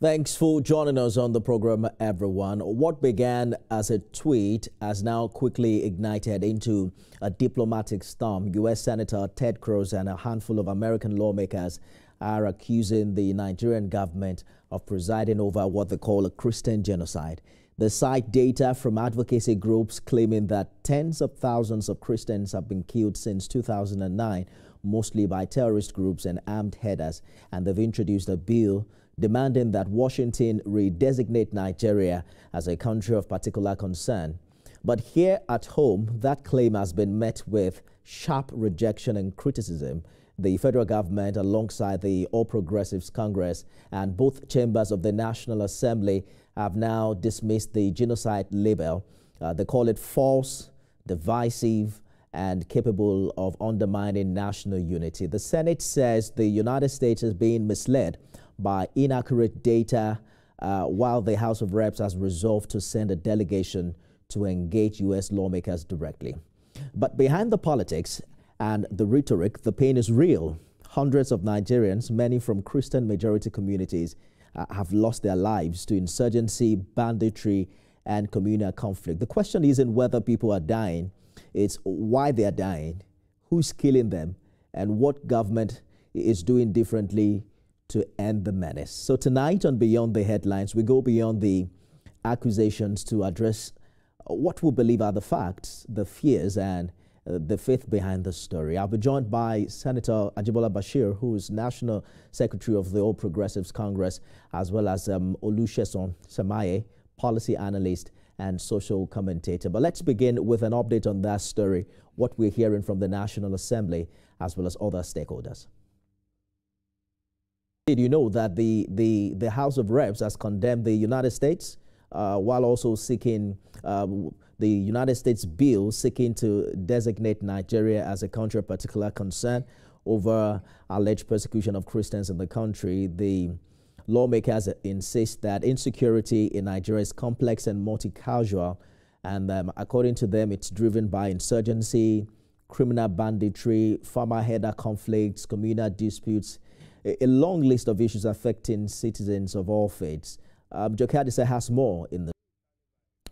Thanks for joining us on the program, everyone. What began as a tweet has now quickly ignited into a diplomatic storm. U.S. Senator Ted Cruz and a handful of American lawmakers are accusing the Nigerian government of presiding over what they call a Christian genocide. They cite data from advocacy groups claiming that tens of thousands of Christians have been killed since 2009, mostly by terrorist groups and armed headers, and they've introduced a bill demanding that Washington redesignate Nigeria as a country of particular concern. But here at home, that claim has been met with sharp rejection and criticism. The federal government, alongside the All Progressives Congress and both chambers of the National Assembly, have now dismissed the genocide label. They call it false, divisive, and capable of undermining national unity. The Senate says the United States is being misled by inaccurate data, while the House of Reps has resolved to send a delegation to engage U.S. lawmakers directly. But behind the politics and the rhetoric, the pain is real. Hundreds of Nigerians, many from Christian majority communities, have lost their lives to insurgency, banditry, and communal conflict. The question isn't whether people are dying, it's why they are dying, who's killing them, and what government is doing differently to end the menace. So tonight on Beyond the Headlines, we go beyond the accusations to address what we believe are the facts, the fears, and the faith behind the story. I'll be joined by Senator Ajibola Bashir, who is National Secretary of the All Progressives Congress, as well as Olusegun Samaye, policy analyst and social commentator. But let's begin with an update on that story, what we're hearing from the National Assembly, as well as other stakeholders. Did you know that the House of Reps has condemned the United States while also seeking the United States bill seeking to designate Nigeria as a country of particular concern over alleged persecution of Christians in the country? The lawmakers insist that insecurity in Nigeria is complex and multi-causal, and according to them, it's driven by insurgency, criminal banditry, farmer-header conflicts, communal disputes, a long list of issues affecting citizens of all faiths. Jokadisa has more in the...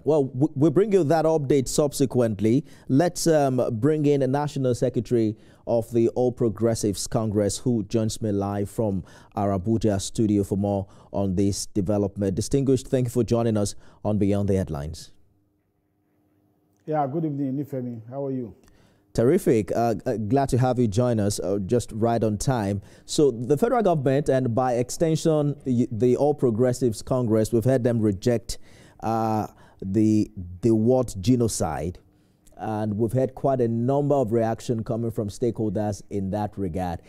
Well, we'll bring you that update subsequently. Let's bring in a National Secretary of the All Progressives Congress, who joins me live from our Abuja studio for more on this development. Distinguished, thank you for joining us on Beyond the Headlines. Yeah, good evening, Nifemi. How are you? Terrific. Glad to have you join us just right on time. So the federal government and by extension, the All Progressives Congress, we've heard them reject the word genocide. And we've had quite a number of reactions coming from stakeholders in that regard.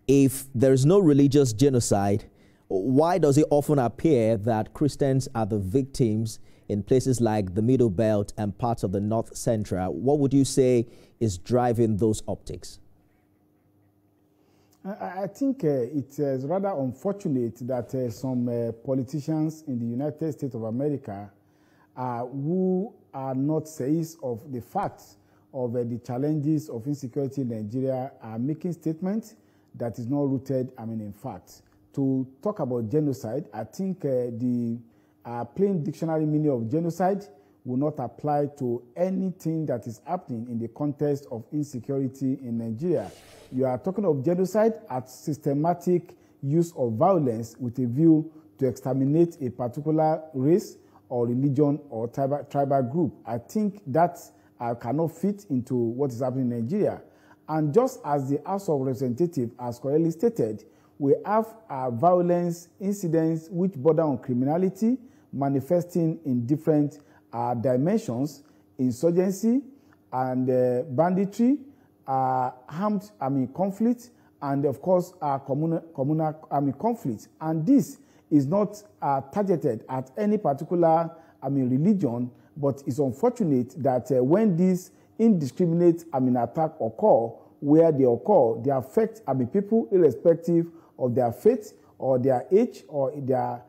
If there's no religious genocide, why does it often appear that Christians are the victims in places like the Middle Belt and parts of the North Central? What would you say is driving those optics? I think it is rather unfortunate that some politicians in the United States of America who are not seized of the facts of the challenges of insecurity in Nigeria are making statements that is not rooted, in fact. To talk about genocide, I think the plain dictionary meaning of genocide will not apply to anything that is happening in the context of insecurity in Nigeria. You are talking of genocide as systematic use of violence with a view to exterminate a particular race or religion or tribal group. I think that cannot fit into what is happening in Nigeria. And just as the House of Representatives has correctly stated, we have violence incidents which border on criminality, manifesting in different dimensions: insurgency and banditry, armed conflict, and of course communal conflict. And this is not targeted at any particular religion, but it's unfortunate that when these indiscriminate attack occur, where they occur, they affect people irrespective of their faith or their age or their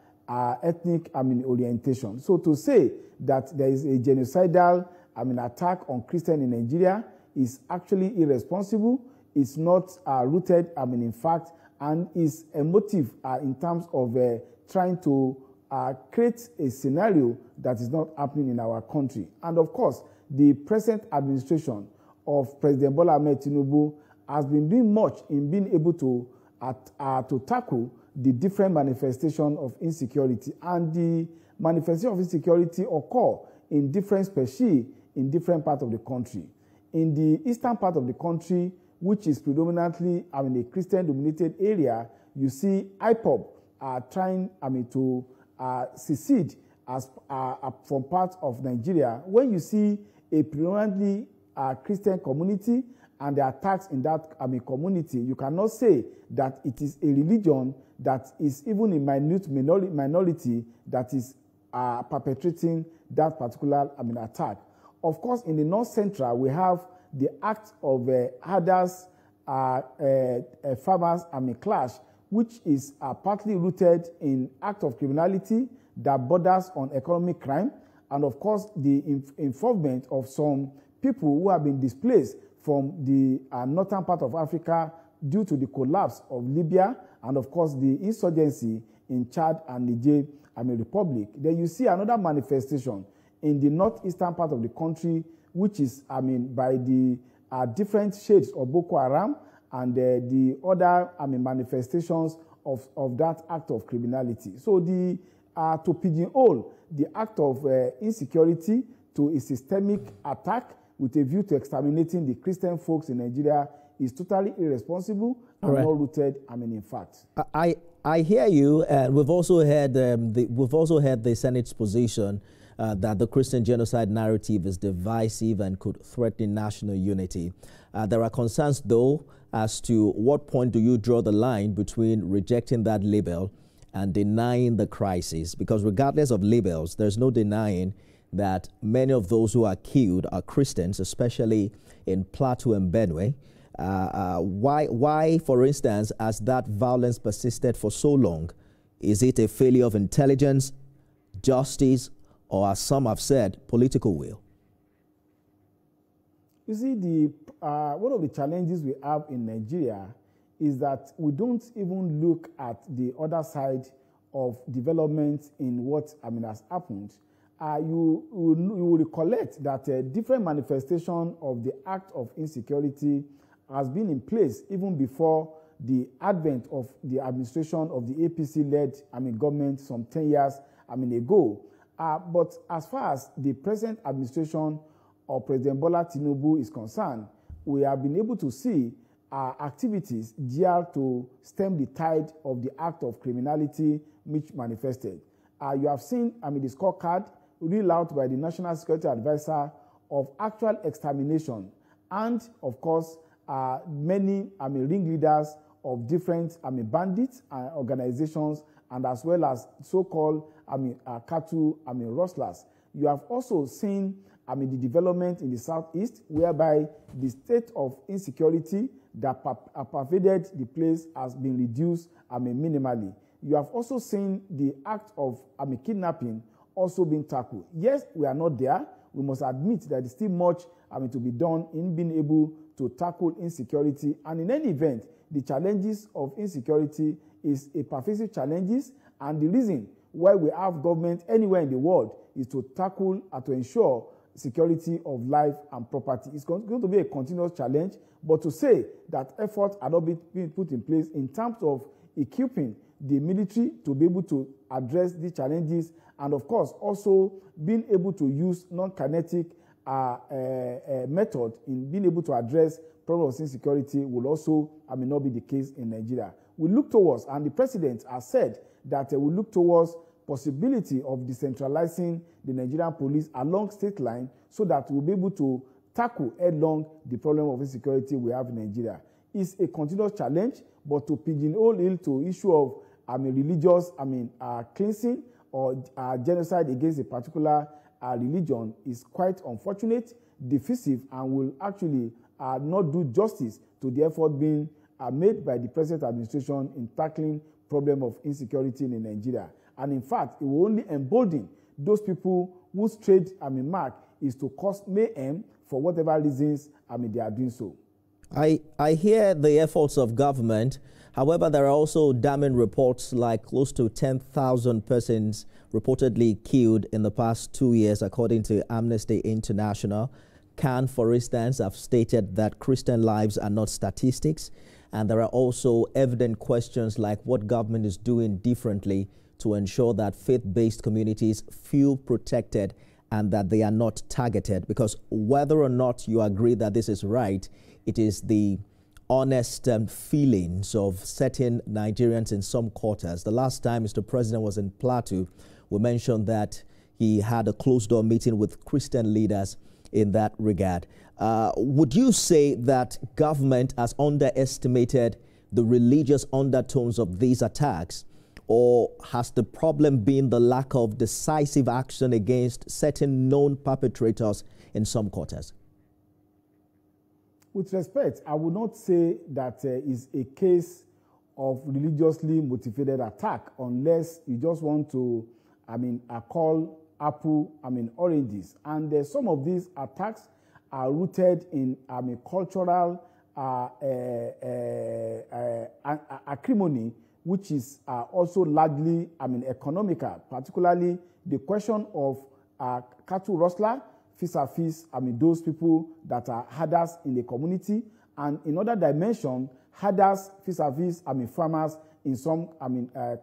ethnic orientation. So to say that there is a genocidal attack on Christians in Nigeria is actually irresponsible. It's not rooted in fact, and is a motive in terms of trying to create a scenario that is not happening in our country. And of course, the present administration of President Bola Ahmed Tinubu has been doing much in being able to tackle the different manifestation of insecurity. And the manifestation of insecurity occur in different species in different parts of the country. In the eastern part of the country, which is predominantly a Christian-dominated area, you see IPOB trying to secede as from parts of Nigeria. When you see a predominantly Christian community and the attacks in that community, you cannot say that it is a religion that is even a minute minority that is perpetrating that particular attack. Of course, in the North Central, we have the act of herders, farmers clash, which is partly rooted in act of criminality that borders on economic crime, and of course the involvement of some people who have been displaced from the northern part of Africa due to the collapse of Libya, and of course the insurgency in Chad and Niger Republic. Then you see another manifestation in the northeastern part of the country, which is by the different shades of Boko Haram and the other manifestations of that act of criminality. So the to pigeonhole the act of insecurity to a systemic attack with a view to exterminating the Christian folks in Nigeria is totally irresponsible and not rooted in fact. I hear you, and we've also heard the Senate's position that the Christian genocide narrative is divisive and could threaten national unity. There are concerns, though, as to what point do you draw the line between rejecting that label and denying the crisis? Because regardless of labels, there's no denying that many of those who are killed are Christians, especially in Plateau and Benue. Why, for instance, has that violence persisted for so long? Is it a failure of intelligence, justice, or as some have said, political will? You see, one of the challenges we have in Nigeria is that we don't even look at the other side of development in what has happened. You will recollect that different manifestation of the act of insecurity has been in place even before the advent of the administration of the A.P.C.-led government some 10 years ago. But as far as the present administration of President Bola Tinubu is concerned, we have been able to see activities geared to stem the tide of the act of criminality which manifested. You have seen the scorecard read out by the National Security Advisor of actual extermination and, of course, many ringleaders of different bandits organizations, and as well as so-called cattle rustlers. You have also seen the development in the southeast, whereby the state of insecurity that pervaded the place has been reduced minimally. You have also seen the act of kidnapping also being tackled. Yes, we are not there. We must admit that there's still much to be done in being able to tackle insecurity. And in any event, the challenges of insecurity is a pervasive challenges, and the reason why we have government anywhere in the world is to tackle and to ensure security of life and property. It's going to be a continuous challenge, but to say that efforts are not being put in place in terms of equipping the military to be able to address these challenges, and of course also being able to use non-kinetic method in being able to address problems of insecurity will also not be the case in Nigeria. We look towards, and the president has said that we look towards possibility of decentralizing the Nigerian police along state line so that we'll be able to tackle headlong the problem of insecurity we have in Nigeria. It's a continuous challenge, but to pigeonhole it to issue of religious cleansing or genocide against a particular religion is quite unfortunate, divisive, and will actually not do justice to the effort being made by the present administration in tackling problem of insecurity in Nigeria. And in fact, it will only embolden those people whose trade mark is to cause mayhem for whatever reasons they are doing so. I hear the efforts of government. However, there are also damning reports like close to 10,000 persons reportedly killed in the past 2 years, according to Amnesty International. CAN, for instance, have stated that Christian lives are not statistics. And there are also evident questions like what government is doing differently to ensure that faith-based communities feel protected and that they are not targeted. Because whether or not you agree that this is right, it is the honest feelings of certain Nigerians in some quarters. The last time Mr. President was in Plateau, we mentioned that he had a closed-door meeting with Christian leaders in that regard. Would you say that government has underestimated the religious undertones of these attacks, or has the problem been the lack of decisive action against certain known perpetrators in some quarters? With respect, I would not say that is a case of religiously motivated attack unless you just want to, call apple, oranges. And some of these attacks are rooted in cultural acrimony, which is also largely, economical, particularly the question of cattle rustler, vis-a-vis, those people that are herders in the community, and in other dimension, herders vis-a-vis, farmers in some,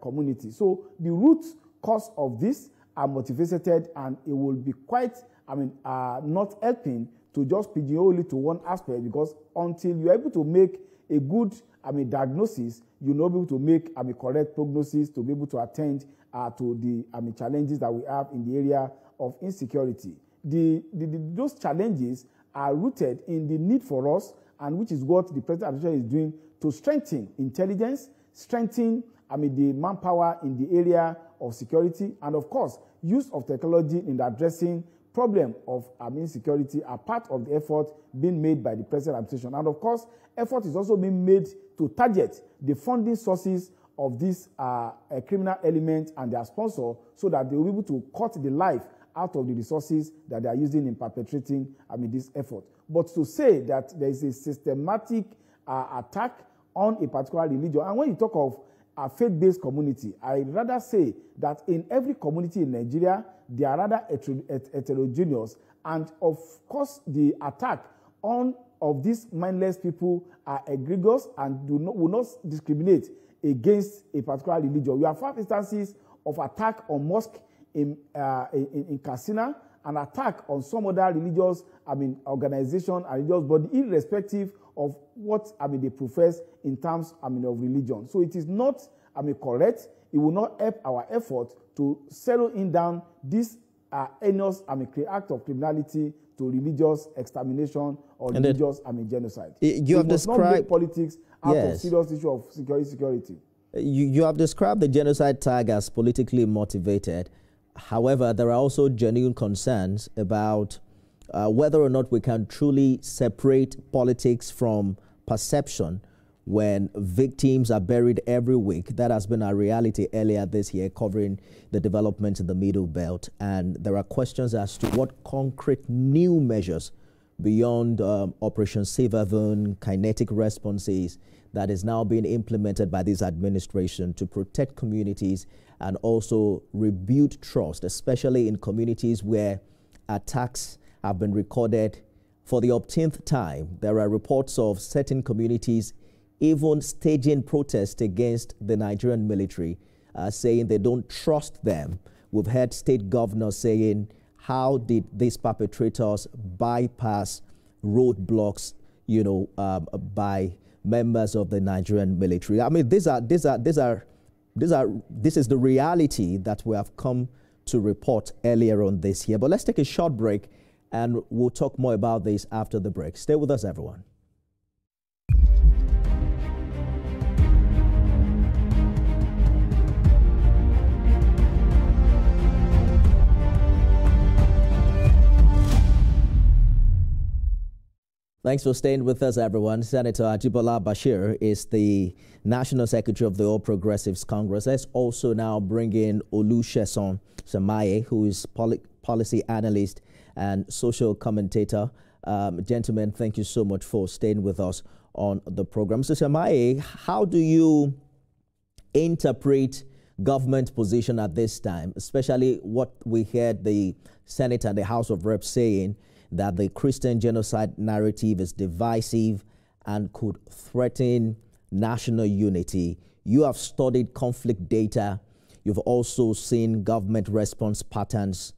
community. So the root cause of this are motivated, and it will be quite, not helping to just pigeonhole it to one aspect, because until you're able to make a good, diagnosis, you'll not be able to make, correct prognosis to be able to attend to the, challenges that we have in the area of insecurity. Those challenges are rooted in the need for us, and which is what the present administration is doing to strengthen intelligence, strengthen the manpower in the area of security, and of course, use of technology in addressing problem of insecurity are part of the effort being made by the present administration. And of course, effort is also being made to target the funding sources of these criminal elements and their sponsor, so that they will be able to cut the life out of the resources that they are using in perpetrating this effort. But to say that there is a systematic attack on a particular religion, and when you talk of a faith-based community, I'd rather say that in every community in Nigeria, they are rather heterogeneous, and of course the attack on of these mindless people are egregious and will not discriminate against a particular religion. We have found instances of attack on mosque in Katsina, an attack on some other religious organization and religious body, irrespective of what they profess in terms of religion. So it is not correct. It will not help our effort to settle in down this heinous act of criminality to religious extermination or religious genocide. You have described not make politics out of serious issue of security. You have described the genocide tag as politically motivated. However, there are also genuine concerns about whether or not we can truly separate politics from perception when victims are buried every week. That has been our reality earlier this year, covering the development in the Middle Belt. And there are questions as to what concrete new measures beyond Operation Save Haven, kinetic responses, that is now being implemented by this administration to protect communities and also rebuild trust, especially in communities where attacks have been recorded for the umpteenth time. There are reports of certain communities even staging protests against the Nigerian military, saying they don't trust them. We've heard state governors saying, how did these perpetrators bypass roadblocks, by members of the Nigerian military? I mean, this is the reality that we have come to report earlier on this year. But let's take a short break, and we'll talk more about this after the break. Stay with us, everyone. Thanks for staying with us, everyone. Senator Ajibola Bashir is the National Secretary of the All Progressives Congress. Let's also now bring in Olusegun Samaye, who is policy analyst and social commentator. Gentlemen, thank you so much for staying with us on the program. Mr. Samaye, how do you interpret government position at this time, especially what we heard the Senate and the House of Reps saying that the Christian genocide narrative is divisive and could threaten national unity? You have studied conflict data. You've also seen government response patterns.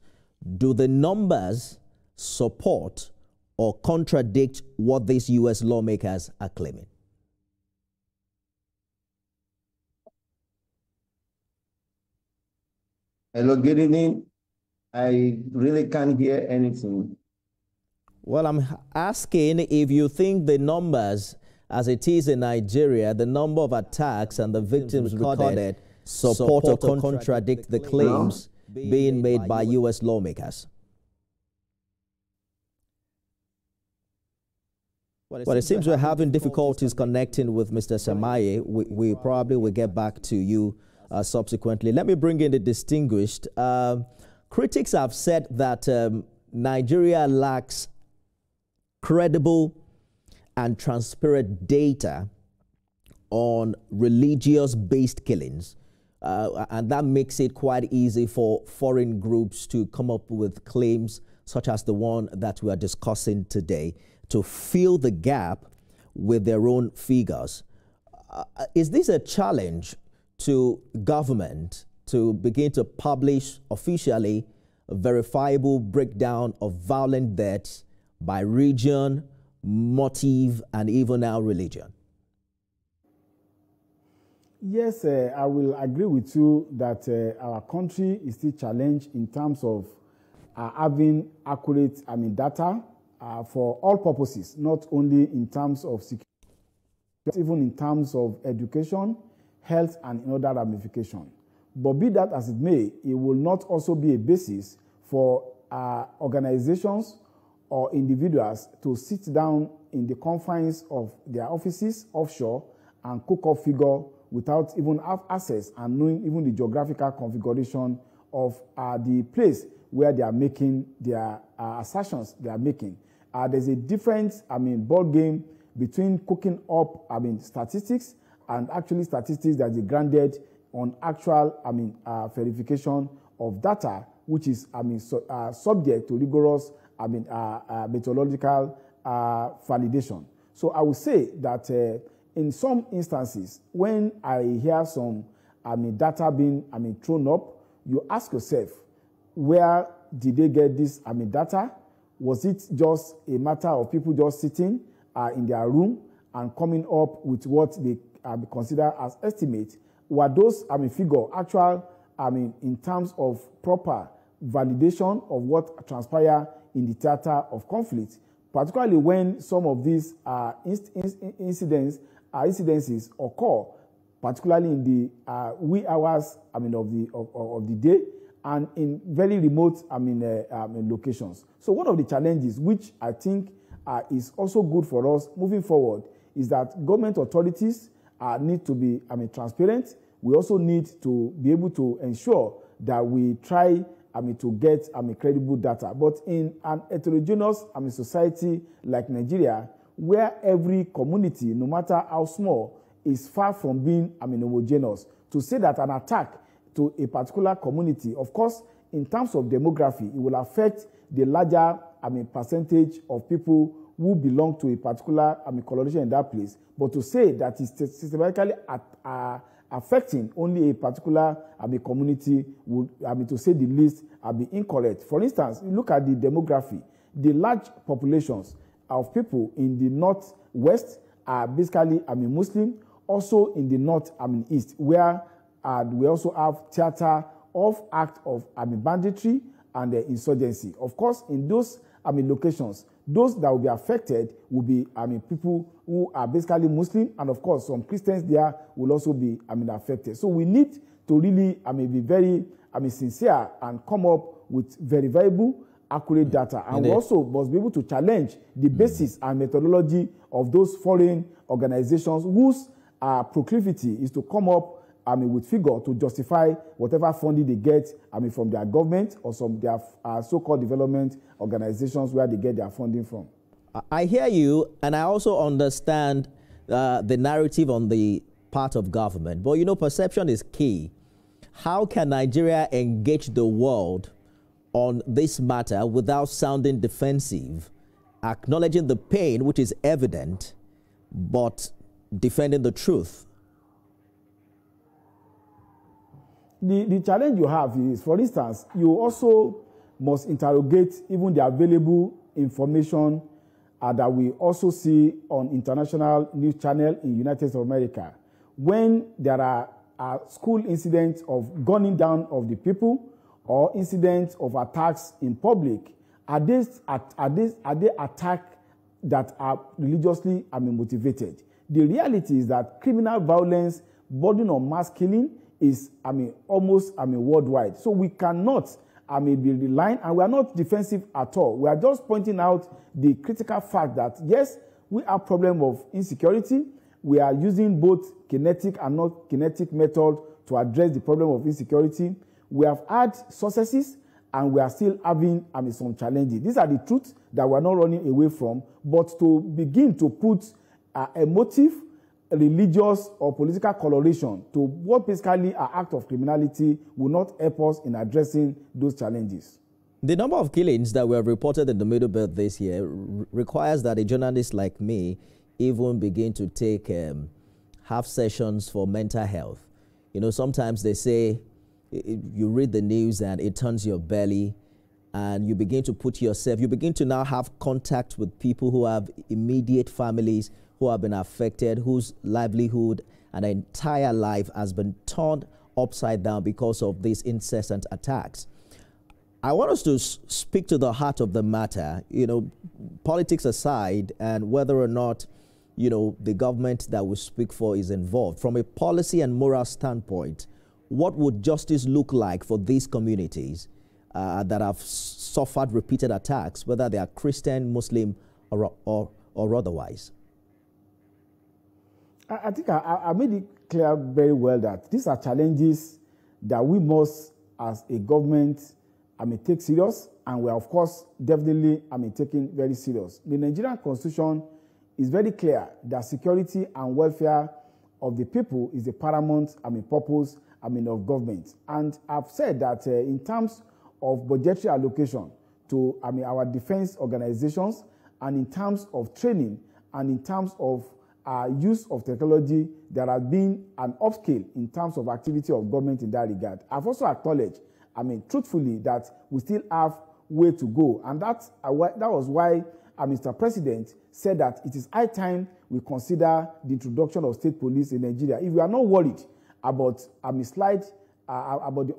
Do the numbers support or contradict what these U.S. lawmakers are claiming? Hello, good evening. I really can't hear anything. Well, I'm asking if you think the numbers, as it is in Nigeria, the number of attacks and the victims recorded support or contradict the claims being made by U.S. lawmakers. Well, it seems we're having difficulties connecting with Mr. Samaye. We probably will get back to you subsequently. Let me bring in the distinguished. Critics have said that Nigeria lacks credible and transparent data on religious-based killings. And that makes it quite easy for foreign groups to come up with claims such as the one that we are discussing today to fill the gap with their own figures. Is this a challenge to government to begin to publish officially a verifiable breakdown of violent deaths by region, motive, and even now religion? Yes, I will agree with you that our country is still challenged in terms of having accurate data for all purposes, not only in terms of security, but even in terms of education, health, and other ramifications. But be that as it may, it will not also be a basis for organizations or individuals to sit down in the confines of their offices offshore and cook up figure without even have access and knowing even the geographical configuration of the place where they are making their assertions they are making. There's a difference, ball game between cooking up, statistics and actually statistics that is grounded on actual, verification of data, which is, subject to rigorous, methodological validation. So I would say that in some instances, when I hear some, data being, thrown up, you ask yourself, where did they get this, data? Was it just a matter of people just sitting in their room and coming up with what they consider as estimate? Were those, figure actual, in terms of proper validation of what transpired in the theater of conflict, particularly when some of these incidences occur, particularly in the wee hours, of the day, and in very remote, locations. So one of the challenges, which I think is also good for us moving forward, is that government authorities need to be, transparent. We also need to be able to ensure that we try, to get, credible data. But in an heterogeneous, society like Nigeria, where every community, no matter how small, is far from being, homogeneous, to say that an attack to a particular community, of course, in terms of demography, it will affect the larger, percentage of people who belong to a particular, coloration in that place. But to say that it's systematically affecting only a particular, community would, to say the least, be incorrect. For instance, you look at the demography, the large populations of people in the northwest are basically, Muslim, also in the north, east, where we also have theater of act of banditry and insurgency. Of course, in those locations, those that will be affected will be people who are basically Muslim, and of course, some Christians there will also be affected. So we need to really be very sincere and come up with verifiable, accurate data. And we also must be able to challenge the basis and methodology of those foreign organizations whose proclivity is to come up with figure to justify whatever funding they get from their government or some their so-called development organizations where they get their funding from. I hear you, and I also understand the narrative on the part of government. But, you know, perception is key. How can Nigeria engage the world on this matter without sounding defensive, acknowledging the pain, which is evident, but defending the truth? The challenge you have is, for instance, you also must interrogate even the available information that we also see on international news channel in United States of America. When there are school incidents of gunning down of the people or incidents of attacks in public, are they attacks that are religiously motivated? The reality is that criminal violence bordering on mass killing is almost worldwide. So we cannot be relying, and we are not defensive at all. We are just pointing out the critical fact that yes, we have problem of insecurity. We are using both kinetic and not kinetic method to address the problem of insecurity. We have had successes, and we are still having some challenges. These are the truths that we are not running away from. But to begin to put a motive, religious or political coloration to what basically are acts of criminality will not help us in addressing those challenges. The number of killings that were reported in the Middle Belt this year requires that a journalist like me even begin to take half sessions for mental health. You know, sometimes they say you read the news and it turns your belly, and you begin to put yourself, you begin to now have contact with people who have immediate families who have been affected, whose livelihood and entire life has been turned upside down because of these incessant attacks. I want us to speak to the heart of the matter, you know, politics aside, and whether or not, you know, the government that we speak for is involved. From a policy and moral standpoint, what would justice look like for these communities that have suffered repeated attacks, whether they are Christian, Muslim, or otherwise? I think I made it clear very well that these are challenges that we must, as a government, take serious, and we are, of course, definitely taking very serious. The Nigerian Constitution is very clear that security and welfare of the people is the paramount purpose of government. And I've said that in terms of budgetary allocation to our defense organizations, and in terms of training, and in terms of use of technology, there has been an upscale in terms of activity of government in that regard. I've also acknowledged, truthfully, that we still have way to go. And that was why Mr. President said that it is high time we consider the introduction of state police in Nigeria. If we are not worried about about the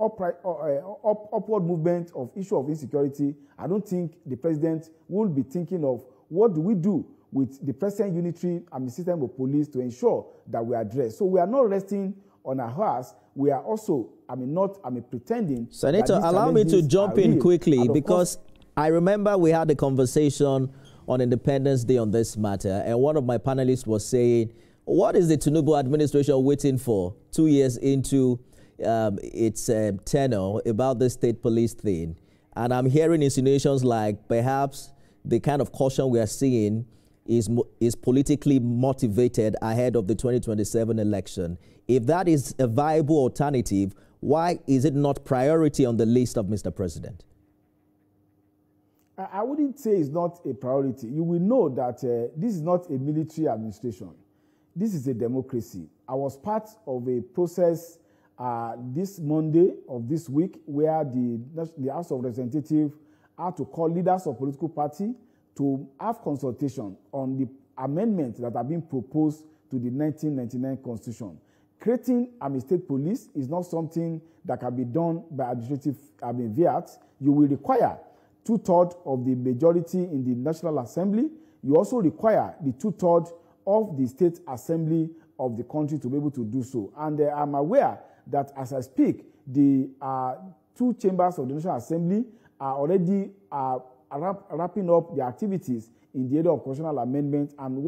upward movement of issue of insecurity, I don't think the president will be thinking of what do we do with the present unitary system of police to ensure that we address. So we are not resting on our horse. We are also, not pretending. Senator, allow me to jump in quickly, because I remember we had a conversation on Independence Day on this matter, and one of my panelists was saying, what is the Tinubu administration waiting for 2 years into its tenure about the state police thing? And I'm hearing insinuations like perhaps the kind of caution we are seeing is politically motivated ahead of the 2027 election. If that is a viable alternative, why is it not priority on the list of Mr. President? I wouldn't say it's not a priority. You will know that this is not a military administration. This is a democracy. I was part of a process this Monday of this week where the House of Representatives had to call leaders of political party to have consultation on the amendments that have been proposed to the 1999 Constitution. Creating a state police is not something that can be done by administrative fiat. You will require 2/3 of the majority in the National Assembly. You also require the 2/3 of the State Assembly of the country to be able to do so. And I'm aware that as I speak, the two chambers of the National Assembly are already wrapping up their activities in the area of constitutional amendment, and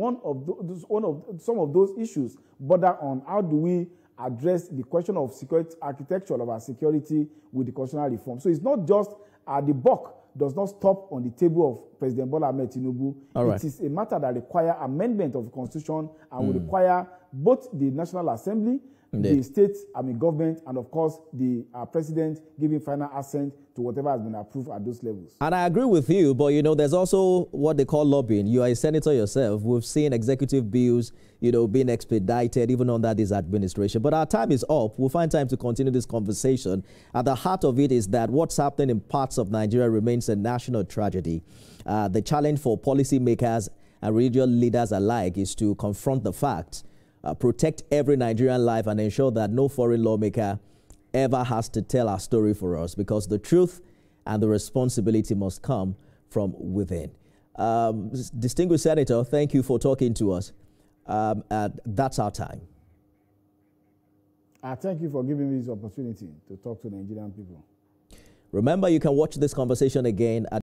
some of those issues border on how do we address the question of security architecture of our security with the constitutional reform. So it's not just the bulk does not stop on the table of President Bola Ahmed Tinubu. It is a matter that requires amendment of the Constitution and will require both the National Assembly, the state, government, and of course the president giving final assent to whatever has been approved at those levels. And I agree with you, but there's also what they call lobbying. You are a senator yourself. We've seen executive bills, being expedited even under this administration. But our time is up. We'll find time to continue this conversation. At the heart of it is that what's happening in parts of Nigeria remains a national tragedy. The challenge for policymakers and regional leaders alike is to confront the facts, protect every Nigerian life, and ensure that no foreign lawmaker ever has to tell our story for us, because the truth and the responsibility must come from within. Distinguished Senator, thank you for talking to us. That's our time. Thank you for giving me this opportunity to talk to Nigerian people. Remember, you can watch this conversation again at